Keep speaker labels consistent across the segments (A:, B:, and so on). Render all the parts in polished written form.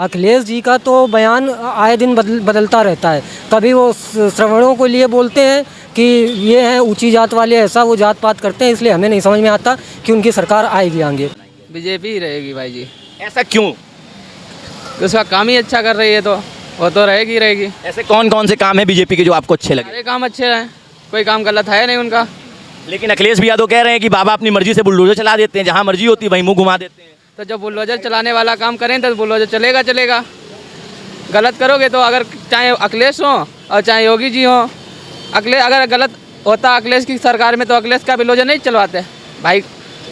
A: अखिलेश जी का तो बयान आए दिन बदलता रहता है। कभी वो श्रवणों को लिए बोलते हैं कि ये हैं ऊंची जात वाले, ऐसा वो जात पात करते हैं, इसलिए हमें नहीं समझ में आता कि उनकी सरकार आएगी आगे।
B: बीजेपी ही रहेगी भाई जी।
C: ऐसा क्यों?
B: तो उसका काम ही अच्छा कर रही है तो वो तो रहेगी रहेगी।
C: ऐसे कौन कौन से काम है बीजेपी के जो आपको अच्छे लगे?
B: सारे काम अच्छे हैं, कोई काम गलत है नहीं उनका।
C: लेकिन अखिलेश भी यादव कह रहे हैं कि बाबा अपनी मर्जी से बुलडोजर चला देते हैं, जहाँ मर्जी होती है वहीं मुंह घुमा देते हैं।
B: तो जब बुलडोजर चलाने वाला काम करें तो बुलडोजर चलेगा चलेगा। गलत करोगे तो अगर चाहे अखिलेश हो और चाहे योगी जी हो, अखिलेश अगर गलत होता अखिलेश की सरकार में तो अखिलेश का बुलडोजर नहीं चलवाते भाई,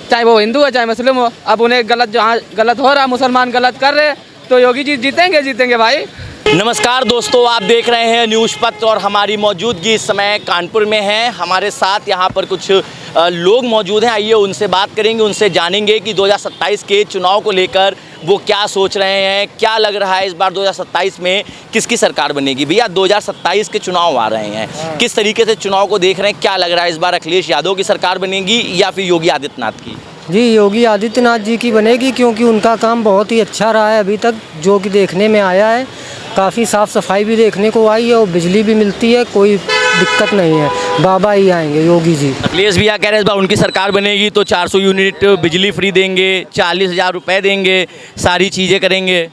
B: चाहे वो हिंदू है चाहे मुस्लिम हो। अब उन्हें गलत जहाँ गलत हो रहा, मुसलमान गलत कर रहे, तो योगी जी जीतेंगे भाई।
C: नमस्कार दोस्तों, आप देख रहे हैं न्यूज़ पत्र और हमारी मौजूदगी इस समय कानपुर में है। हमारे साथ यहाँ पर कुछ लोग मौजूद हैं, आइए उनसे बात करेंगे, उनसे जानेंगे कि 2027 के चुनाव को लेकर वो क्या सोच रहे हैं, क्या लग रहा है इस बार 2027 में किसकी सरकार बनेगी। भैया 2027 के चुनाव आ रहे हैं, किस तरीके से चुनाव को देख रहे हैं, क्या लग रहा है इस बार अखिलेश यादव की सरकार बनेगी या फिर योगी आदित्यनाथ की?
A: जी, योगी आदित्यनाथ जी की बनेगी, क्योंकि उनका काम बहुत ही अच्छा रहा है अभी तक, जो कि देखने में आया है। काफ़ी साफ़ सफाई भी देखने को आई है और बिजली भी मिलती है, कोई दिक्कत नहीं है। बाबा ही आएंगे योगी जी।
C: अखिलेश भैया कह रहे हैं इस बार उनकी सरकार बनेगी तो 400 यूनिट बिजली फ्री देंगे, 40,000 रुपये देंगे, सारी चीज़ें करेंगे।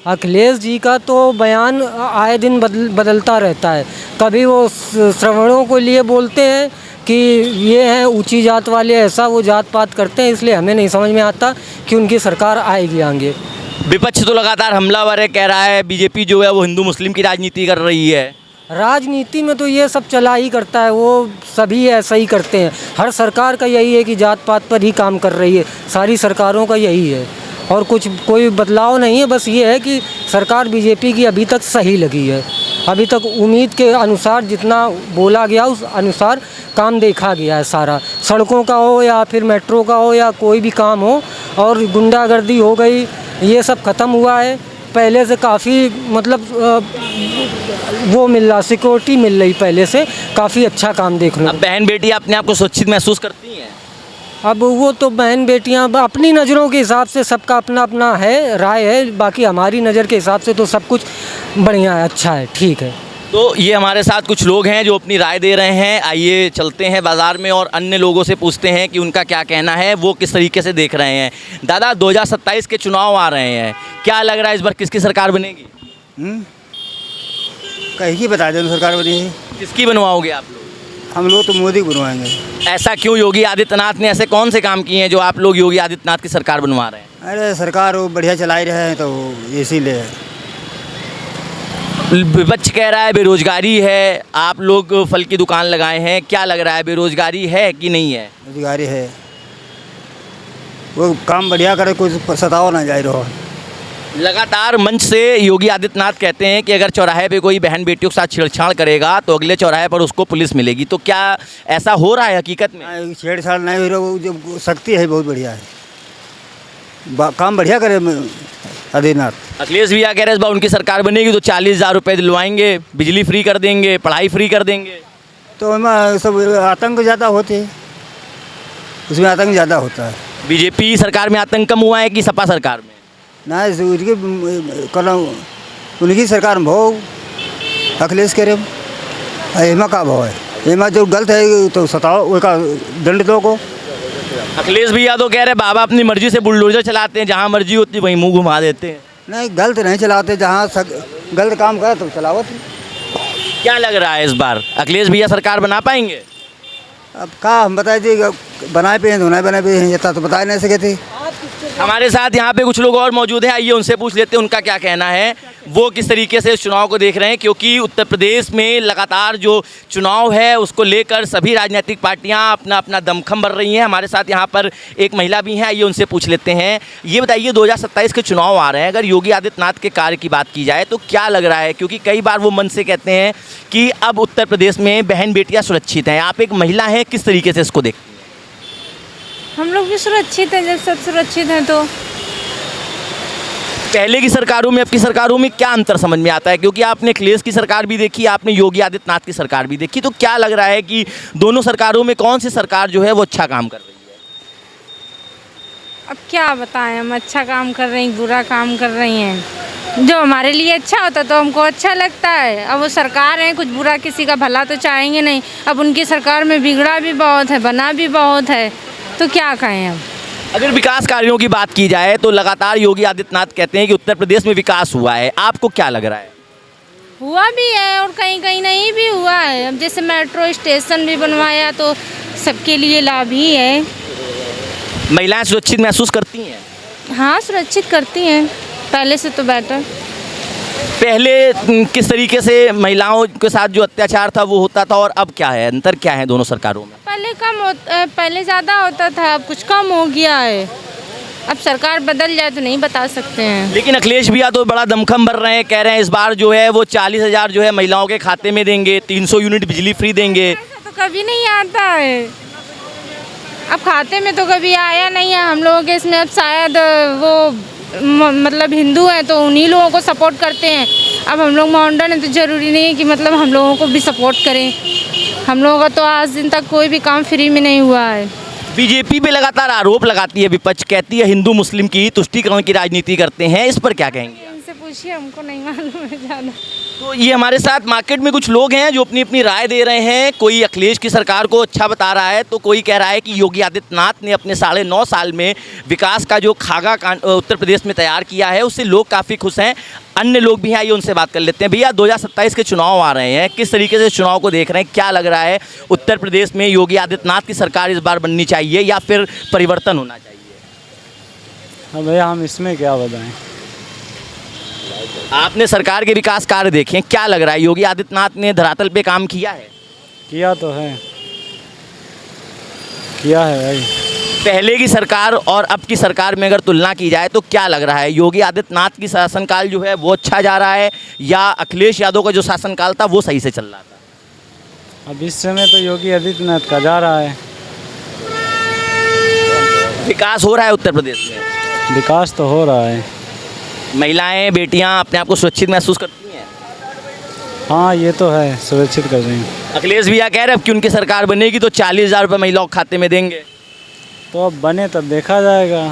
A: अखिलेश जी का तो बयान आए दिन बदलता रहता है। कभी वो श्रवणों को लिए बोलते हैं कि ये हैं ऊंची जात वाले, ऐसा वो जात पात करते हैं, इसलिए हमें नहीं समझ में आता कि उनकी सरकार आएगी आगे।
C: विपक्ष तो लगातार हमलावर है, कह रहा है बीजेपी जो है वो हिंदू मुस्लिम की राजनीति कर रही है।
A: राजनीति में तो ये सब चला ही करता है, वो सभी ऐसा ही करते हैं। हर सरकार का यही है कि जात पात पर ही काम कर रही है, सारी सरकारों का यही है और कोई बदलाव नहीं है। बस ये है कि सरकार बीजेपी की अभी तक सही लगी है। अभी तक उम्मीद के अनुसार जितना बोला गया उस अनुसार काम देखा गया है सारा, सड़कों का हो या फिर मेट्रो का हो या कोई भी काम हो। और गुंडागर्दी हो गई, ये सब ख़त्म हुआ है। पहले से काफ़ी मतलब वो मिल रहा, सिक्योरिटी मिल रही, पहले से काफ़ी अच्छा काम देखने।
C: अब बहन बेटी अपने आप को सुरक्षित महसूस करती हैं?
A: अब वो तो बहन बेटियां अपनी नज़रों के हिसाब से, सबका अपना अपना है, राय है। बाकी हमारी नज़र के हिसाब से तो सब कुछ बढ़िया है, अच्छा है, ठीक है।
C: तो ये हमारे साथ कुछ लोग हैं जो अपनी राय दे रहे हैं। आइए चलते हैं बाज़ार में और अन्य लोगों से पूछते हैं कि उनका क्या कहना है, वो किस तरीके से देख रहे हैं। दादा 2027 के चुनाव आ रहे हैं, क्या लग रहा है इस बार किसकी सरकार बनेगी?
D: कहीं की बता दें सरकार बनेगी।
C: किसकी बनवाओगे आप लोग?
D: हम लोग तो मोदी बनवाएंगे।
C: ऐसा क्यों? योगी आदित्यनाथ ने ऐसे कौन से काम किए हैं जो आप लोग योगी आदित्यनाथ की सरकार बनवा रहे हैं?
D: अरे सरकार वो बढ़िया चला ही रहे हैं तो इसीलिए।
C: विपक्ष कह रहा है बेरोजगारी है, आप लोग फल की दुकान लगाए हैं, क्या लग रहा है बेरोजगारी है कि नहीं है?
D: रोजगारी है, वो काम बढ़िया करे, कुछ सताओ ना जाए रहो।
C: लगातार मंच से योगी आदित्यनाथ कहते हैं कि अगर चौराहे पे कोई बहन बेटियों के साथ छेड़छाड़ करेगा तो अगले चौराहे पर उसको पुलिस मिलेगी, तो क्या ऐसा हो रहा है हकीकत में?
D: छेड़छाड़ नहीं हो रहा, वो जो शक्ति है बहुत बढ़िया है, काम बढ़िया करे आदित्यनाथ।
C: अखिलेश भैया कह रहे हैं इस बार उनकी सरकार बनेगी तो 40,000 रुपये दिलवाएंगे, बिजली फ्री कर देंगे, पढ़ाई फ्री कर देंगे।
D: तो इसमें सब आतंक ज़्यादा होते हैं, उसमें आतंक ज़्यादा होता है।
C: बीजेपी सरकार में आतंक कम हुआ है कि सपा सरकार में?
D: ना उनकी उनकी सरकार में भाव अखिलेश कह रहे हेमा का भाव है, हेमा जो गलत है तो सताओ, उसका दंड दो को।
C: अखिलेश भैया तो कह रहे बाबा अपनी मर्जी से बुलडोजर चलाते हैं, जहाँ मर्जी होती है वहीं मुंह घुमा देते हैं।
D: नहीं, गलत नहीं चलाते, जहाँ गलत काम करे तो चलावत।
C: क्या लग रहा है इस बार अखिलेश भैया सरकार बना पाएंगे?
D: अब क्या हम बताए थे, बनाए पे हैं तो नहीं बनाए पे हैं, इतना तो बता नहीं सके थे।
C: हमारे साथ यहाँ पे कुछ लोग और मौजूद हैं, आइए उनसे पूछ लेते हैं उनका क्या कहना है, वो किस तरीके से इस चुनाव को देख रहे हैं। क्योंकि उत्तर प्रदेश में लगातार जो चुनाव है उसको लेकर सभी राजनीतिक पार्टियां अपना अपना दमखम भर रही हैं। हमारे साथ यहाँ पर एक महिला भी हैं, आइए उनसे पूछ लेते हैं। ये बताइए 2027 के चुनाव आ रहे हैं, अगर योगी आदित्यनाथ के कार्य की बात की जाए तो क्या लग रहा है? क्योंकि कई बार वो मन से कहते हैं कि अब उत्तर प्रदेश में बहन बेटियाँ सुरक्षित हैं, आप एक महिला हैं, किस तरीके से इसको देखते हैं?
E: हम लोग भी सुरक्षित हैं, जब सब सुरक्षित हैं तो।
C: पहले की सरकारों में अब की सरकारों में क्या अंतर समझ में आता है? क्योंकि आपने अखिलेश की सरकार भी देखी, आपने योगी आदित्यनाथ की सरकार भी देखी, तो क्या लग रहा है कि दोनों सरकारों में कौन सी सरकार जो है वो अच्छा काम कर रही है?
E: अब क्या बताएं, हम अच्छा काम कर रही हैं, बुरा काम कर रही हैं। जो हमारे लिए अच्छा होता तो हमको अच्छा लगता है। अब वो सरकार है, कुछ बुरा किसी का भला तो चाहेंगे नहीं। अब उनकी सरकार में बिगड़ा भी बहुत है, बना भी बहुत है, तो क्या कहें हम।
C: अगर विकास कार्यों की बात की जाए तो लगातार योगी आदित्यनाथ कहते हैं कि उत्तर प्रदेश में विकास हुआ है, आपको क्या लग रहा है?
E: हुआ भी है और कहीं कहीं नहीं भी हुआ है। अब जैसे मेट्रो स्टेशन भी बनवाया तो सबके लिए लाभ ही है।
C: महिलाएं सुरक्षित महसूस करती हैं?
E: हाँ, सुरक्षित करती हैं, पहले से तो बेटर।
C: पहले किस तरीके से महिलाओं के साथ जो अत्याचार था वो होता था और अब क्या है, अंतर क्या है दोनों सरकारों में?
E: पहले ज़्यादा होता था, अब कुछ कम हो गया है। अब सरकार बदल जाए तो नहीं बता सकते हैं।
C: लेकिन अखिलेश भैया तो बड़ा दमखम भर रहे हैं, कह रहे हैं इस बार जो है वो 40,000 जो है महिलाओं के खाते में देंगे, 300 यूनिट बिजली फ्री देंगे।
E: ऐसा तो कभी नहीं आता है। अब खाते में तो कभी आया नहीं है हम लोगों के इसमें। अब शायद वो मतलब हिंदू हैं तो उन्हीं लोगों को सपोर्ट करते हैं। अब हम लोग मॉडर्न हैं तो ज़रूरी नहीं है कि मतलब हम लोगों को भी सपोर्ट करें। हम लोगों का तो आज दिन तक कोई भी काम फ्री में नहीं हुआ है।
C: बीजेपी पे लगातार आरोप लगाती है विपक्ष, कहती है हिंदू मुस्लिम की तुष्टीकरण की राजनीति करते हैं, इस पर क्या कहेंगे?
E: इनसे पूछिए, हमको नहीं मालूम है ज़्यादा।
C: तो ये हमारे साथ मार्केट में कुछ लोग हैं जो अपनी अपनी राय दे रहे हैं। कोई अखिलेश की सरकार को अच्छा बता रहा है तो कोई कह रहा है कि योगी आदित्यनाथ ने अपने 9.5 साल में विकास का जो खाका उत्तर प्रदेश में तैयार किया है उससे लोग काफ़ी खुश हैं। अन्य लोग भी हैं, आइए उनसे बात कर लेते हैं। भैया 2027 के चुनाव आ रहे हैं, किस तरीके से चुनाव को देख रहे हैं? क्या लग रहा है उत्तर प्रदेश में योगी आदित्यनाथ की सरकार इस बार बननी चाहिए या फिर परिवर्तन होना चाहिए?
F: हाँ भैया, हम इसमें क्या बताएं।
C: आपने सरकार के विकास कार्य देखे हैं, क्या लग रहा है योगी आदित्यनाथ ने धरातल पे काम किया है?
F: किया तो है, किया है भाई।
C: पहले की सरकार और अब की सरकार में अगर तुलना की जाए तो क्या लग रहा है, योगी आदित्यनाथ की शासनकाल जो है वो अच्छा जा रहा है या अखिलेश यादव का जो शासनकाल था वो सही से चल रहा था?
F: अब इस समय तो योगी आदित्यनाथ का जा रहा है।
C: विकास हो रहा है उत्तर प्रदेश में?
F: विकास तो हो रहा है।
C: महिलाएं बेटियां अपने आप को सुरक्षित महसूस करती हैं?
F: हाँ, ये तो है, सुरक्षित कर रहे हैं।
C: अखिलेश भैया कह रहे हैं अब कि उनकी सरकार बनेगी तो 40,000 रुपये महिलाओं के खाते में देंगे।
F: तो अब बने तब देखा जाएगा,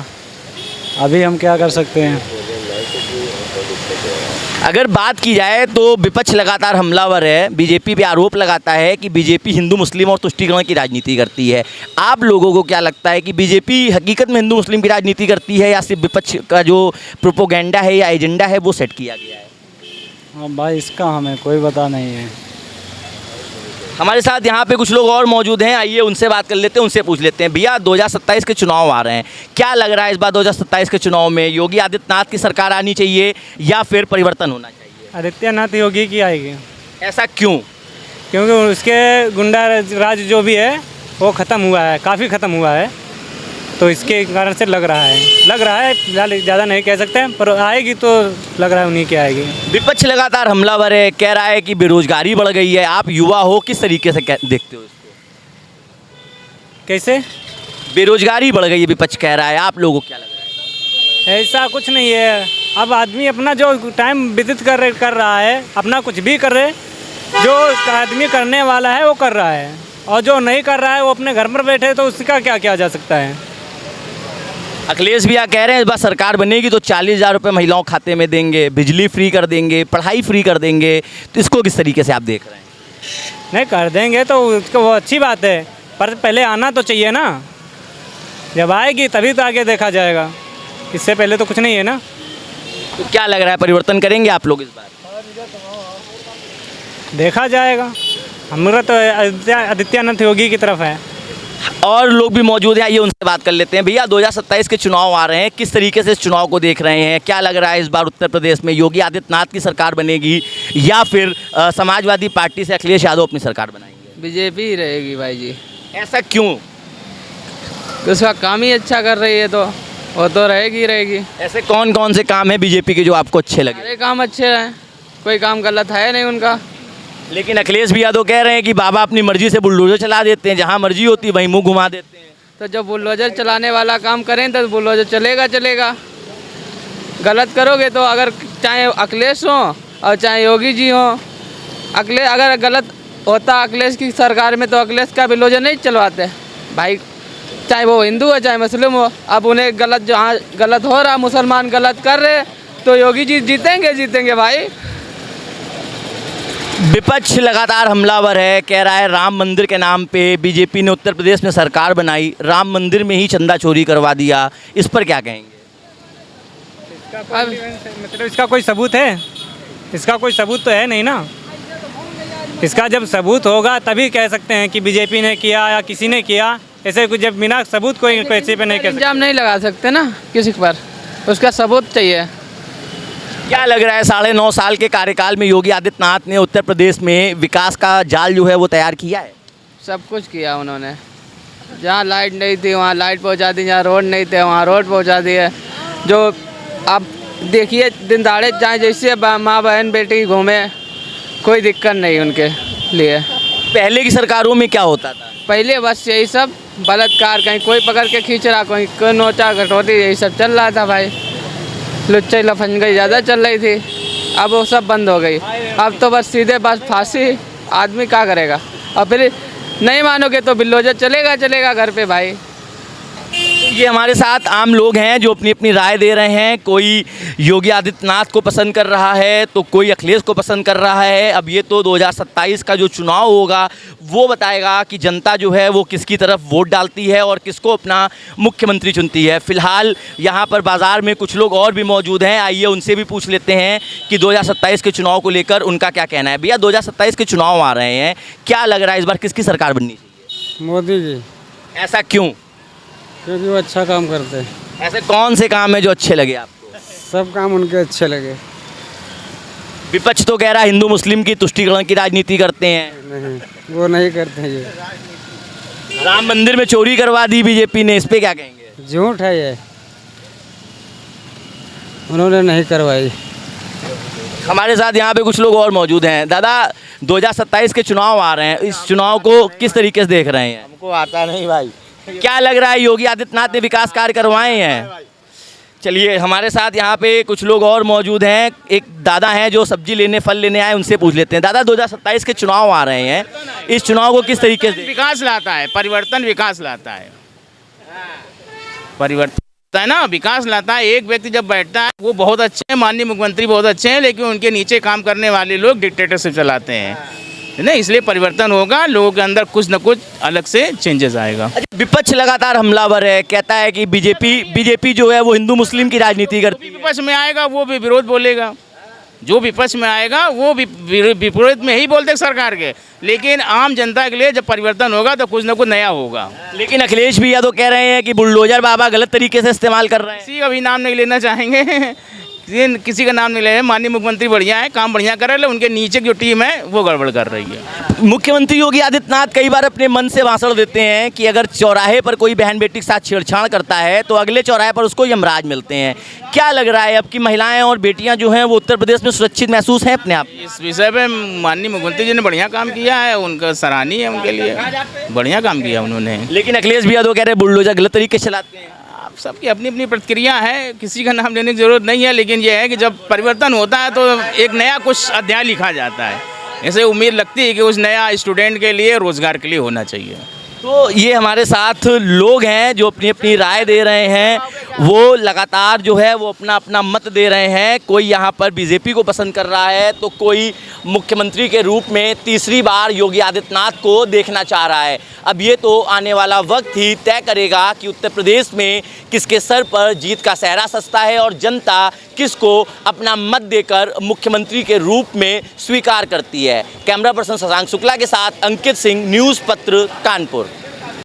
F: अभी हम क्या कर सकते हैं।
C: अगर बात की जाए तो विपक्ष लगातार हमलावर है, बीजेपी पे आरोप लगाता है कि बीजेपी हिंदू मुस्लिम और तुष्टीकरण की राजनीति करती है। आप लोगों को क्या लगता है कि बीजेपी हकीकत में हिंदू मुस्लिम की राजनीति करती है या सिर्फ विपक्ष का जो प्रोपोगेंडा है या एजेंडा है वो सेट किया गया है?
F: हाँ भाई, इसका हमें कोई पता नहीं है।
C: हमारे साथ यहाँ पे कुछ लोग और मौजूद हैं, आइए उनसे बात कर लेते हैं, उनसे पूछ लेते हैं। भैया 2027 के चुनाव आ रहे हैं, क्या लग रहा है इस बार 2027 के चुनाव में योगी आदित्यनाथ की सरकार आनी चाहिए या फिर परिवर्तन होना चाहिए?
F: आदित्यनाथ योगी की आएगी।
C: ऐसा क्यों?
F: क्योंकि उसके गुंडा राज जो भी है वो ख़त्म हुआ है, काफ़ी ख़त्म हुआ है, तो इसके कारण से लग रहा है ज़्यादा नहीं कह सकते हैं, पर आएगी तो लग रहा है उन्हीं की आएगी।
C: विपक्ष लगातार हमलावर है, कह रहा है कि बेरोजगारी बढ़ गई है। आप युवा हो, किस तरीके से देखते हो इसको?
F: कैसे?
C: बेरोजगारी बढ़ गई है विपक्ष कह रहा है, आप लोगों को क्या लग रहा है?
F: ऐसा कुछ नहीं है। अब आदमी अपना जो टाइम व्यतीत कर रहा है, अपना कुछ भी कर रहे, जो आदमी करने वाला है वो कर रहा है, और जो नहीं कर रहा है वो अपने घर पर बैठे, तो उसका क्या किया जा सकता है।
C: अखिलेश भैया कह रहे हैं इस बार सरकार बनेगी तो 40,000 रुपये महिलाओं के खाते में देंगे, बिजली फ्री कर देंगे, पढ़ाई फ्री कर देंगे, तो इसको किस तरीके से आप देख रहे हैं?
F: नहीं कर देंगे तो उसको वो अच्छी बात है, पर पहले आना तो चाहिए ना। जब आएगी तभी तो आगे देखा जाएगा, इससे पहले तो कुछ नहीं है ना।
C: तो क्या लग रहा है परिवर्तन करेंगे आप लोग इस बार?
F: देखा जाएगा, हमारा तो आदित्यनाथ योगी की तरफ है।
C: और लोग भी मौजूद हैं, आइए उनसे बात कर लेते हैं। भैया 2027 के चुनाव आ रहे हैं, किस तरीके से इस चुनाव को देख रहे हैं? क्या लग रहा है इस बार उत्तर प्रदेश में योगी आदित्यनाथ की सरकार बनेगी या फिर समाजवादी पार्टी से अखिलेश यादव अपनी सरकार बनाएंगे?
B: बीजेपी ही रहेगी भाई जी।
C: ऐसा क्यों?
B: तो उसका काम ही अच्छा कर रही है तो वो तो रहेगी।
C: ऐसे कौन कौन से काम हैं बीजेपी के जो आपको अच्छे लगे?
B: सारे काम अच्छे हैं, कोई काम गलत है नहीं उनका।
C: लेकिन अखिलेश भैया तो कह रहे हैं कि बाबा अपनी मर्जी से बुलडोजर चला देते हैं, जहाँ मर्जी होती है वहीं मुंह घुमा देते हैं।
B: तो जब बुलडोजर चलाने वाला काम करें तो बुलडोजर चलेगा। गलत करोगे तो अगर चाहे अखिलेश हो और चाहे योगी जी हो, अगर गलत होता अखिलेश की सरकार में तो अखिलेश का बुलडोजर नहीं चलवाते भाई, चाहे वो हिंदू हो चाहे मुस्लिम हो। अब उन्हें गलत जहाँ गलत हो रहा, मुसलमान गलत कर रहे तो योगी जी जीतेंगे भाई।
C: विपक्ष लगातार हमलावर है, कह रहा है राम मंदिर के नाम पे बीजेपी ने उत्तर प्रदेश में सरकार बनाई, राम मंदिर में ही चंदा चोरी करवा दिया। इस पर क्या कहेंगे?
F: मतलब इसका कोई सबूत है? इसका कोई सबूत तो है नहीं ना। इसका जब सबूत होगा तभी कह सकते हैं कि बीजेपी ने किया या किसी ने किया। ऐसे कुछ जब बिना सबूत कोई पैसे पे नहीं कह सकते।
B: इल्जाम नहीं लगा सकते ना किसी पर, उसका सबूत चाहिए।
C: क्या लग रहा है 9.5 साल के कार्यकाल में योगी आदित्यनाथ ने उत्तर प्रदेश में विकास का जाल जो है वो तैयार किया है?
B: सब कुछ किया उन्होंने। जहाँ लाइट नहीं थी वहाँ लाइट पहुँचा दी, जहाँ रोड नहीं थे वहाँ रोड पहुँचा दी है। जो आप देखिए दिन दहाड़े चाहे जैसे माँ बहन बेटी घूमे, कोई दिक्कत नहीं उनके लिए।
C: पहले की सरकारों में क्या होता था?
B: पहले बस यही सब बलात्कार, कहीं कोई पकड़ के खींच रहा, कोई नोचा घटोती, यही सब चल रहा था भाई। लुच्चे लफंगई ज़्यादा चल रही थी, अब वो सब बंद हो गई। अब तो बस सीधे बस फांसी, आदमी क्या करेगा। और फिर नहीं मानोगे तो बिल्डोजर चलेगा घर पे भाई।
C: ये हमारे साथ आम लोग हैं जो अपनी अपनी राय दे रहे हैं। कोई योगी आदित्यनाथ को पसंद कर रहा है तो कोई अखिलेश को पसंद कर रहा है। अब ये तो 2027 का जो चुनाव होगा वो बताएगा कि जनता जो है वो किसकी तरफ वोट डालती है और किसको अपना मुख्यमंत्री चुनती है। फिलहाल यहाँ पर बाज़ार में कुछ लोग और भी मौजूद हैं, आइए उनसे भी पूछ लेते हैं कि 2027 के चुनाव को लेकर उनका क्या कहना है। भैया 2027 के चुनाव आ रहे हैं, क्या लग रहा है इस बार किसकी सरकार बननी चाहिए?
F: मोदी जी।
C: ऐसा क्यों?
F: क्योंकि वो अच्छा काम करते हैं।
C: ऐसे कौन से काम है जो अच्छे लगे आपको?
F: सब काम उनके अच्छे लगे।
C: विपक्ष तो कह रहा है हिंदू मुस्लिम की तुष्टीकरण की राजनीति करते हैं।
F: नहीं, वो नहीं करते हैं। ये
C: राम मंदिर में चोरी करवा दी बीजेपी ने, इस पे क्या कहेंगे?
F: झूठ है ये, उन्होंने नहीं करवाई।
C: हमारे साथ यहाँ पे कुछ लोग और मौजूद हैं। दादा 2027 के चुनाव आ रहे हैं, इस चुनाव को किस तरीके से देख रहे हैं?
G: हमको आता नहीं भाई।
C: क्या लग रहा है योगी आदित्यनाथ ने विकास कार्य करवाए हैं? चलिए हमारे साथ यहाँ पे कुछ लोग और मौजूद हैं। एक दादा हैं जो सब्जी लेने फल लेने आए, उनसे पूछ लेते हैं। दादा 2027 के चुनाव आ रहे हैं, इस चुनाव को किस तरीके से?
G: विकास लाता है, परिवर्तन विकास लाता है, परिवर्तन है ना, विकास लाता है। एक व्यक्ति जब बैठता है वो बहुत अच्छे हैं, माननीय मुख्यमंत्री बहुत अच्छे हैं, लेकिन उनके नीचे काम करने वाले लोग डिक्टेटरशिप चलाते हैं, है ना। इसलिए परिवर्तन होगा, लोगों के अंदर कुछ न कुछ अलग से चेंजेस आएगा।
C: विपक्ष लगातार हमलावर है, कहता है कि बीजेपी जो है वो हिंदू मुस्लिम की राजनीति करती है।
G: विपक्ष में आएगा वो भी विरोध बोलेगा, जो विपक्ष में आएगा वो भी विपरीत में ही बोलते सरकार के। लेकिन आम जनता के लिए जब परिवर्तन होगा तो कुछ न कुछ नया होगा।
C: लेकिन अखिलेश भी तो कह रहे हैं कि बुलडोजर बाबा गलत तरीके से इस्तेमाल कर रहे हैं।
G: किसी का भी नाम नहीं लेना चाहेंगे, किसी का नाम नहीं ले। माननीय मुख्यमंत्री बढ़िया है, काम बढ़िया कर रहे हैं, उनके नीचे की जो टीम है वो गड़बड़ कर रही है।
C: मुख्यमंत्री योगी आदित्यनाथ कई बार अपने मन से भाषण देते हैं कि अगर चौराहे पर कोई बहन बेटी के साथ छेड़छाड़ करता है तो अगले चौराहे पर उसको यमराज मिलते हैं। क्या लग रहा है अब की महिलाएं और बेटियां जो हैं वो उत्तर प्रदेश में सुरक्षित महसूस हैं अपने आप?
G: इस विषय पे माननीय मुख्यमंत्री जी ने बढ़िया काम किया है, उनका सराहनीय है, उनके लिए बढ़िया काम किया उन्होंने।
C: लेकिन अखिलेश भी तो कह रहे हैं बुलडोजर गलत तरीके से चलाते हैं।
G: सबकी अपनी अपनी प्रतिक्रिया है, किसी का नाम लेने की जरूरत नहीं है। लेकिन यह है कि जब परिवर्तन होता है तो एक नया कुछ अध्याय लिखा जाता है। ऐसे उम्मीद लगती है कि उस नया स्टूडेंट के लिए, रोजगार के लिए होना चाहिए।
C: तो ये हमारे साथ लोग हैं जो अपनी अपनी राय दे रहे हैं, वो लगातार जो है वो अपना अपना मत दे रहे हैं। कोई यहाँ पर बीजेपी को पसंद कर रहा है तो कोई मुख्यमंत्री के रूप में तीसरी बार योगी आदित्यनाथ को देखना चाह रहा है। अब ये तो आने वाला वक्त ही तय करेगा कि उत्तर प्रदेश में किसके सर पर जीत का सेहरा सजता है और जनता किसको अपना मत देकर मुख्यमंत्री के रूप में स्वीकार करती है। कैमरा पर्सन शशांक शुक्ला के साथ अंकित सिंह, न्यूज़ पत्र, कानपुर।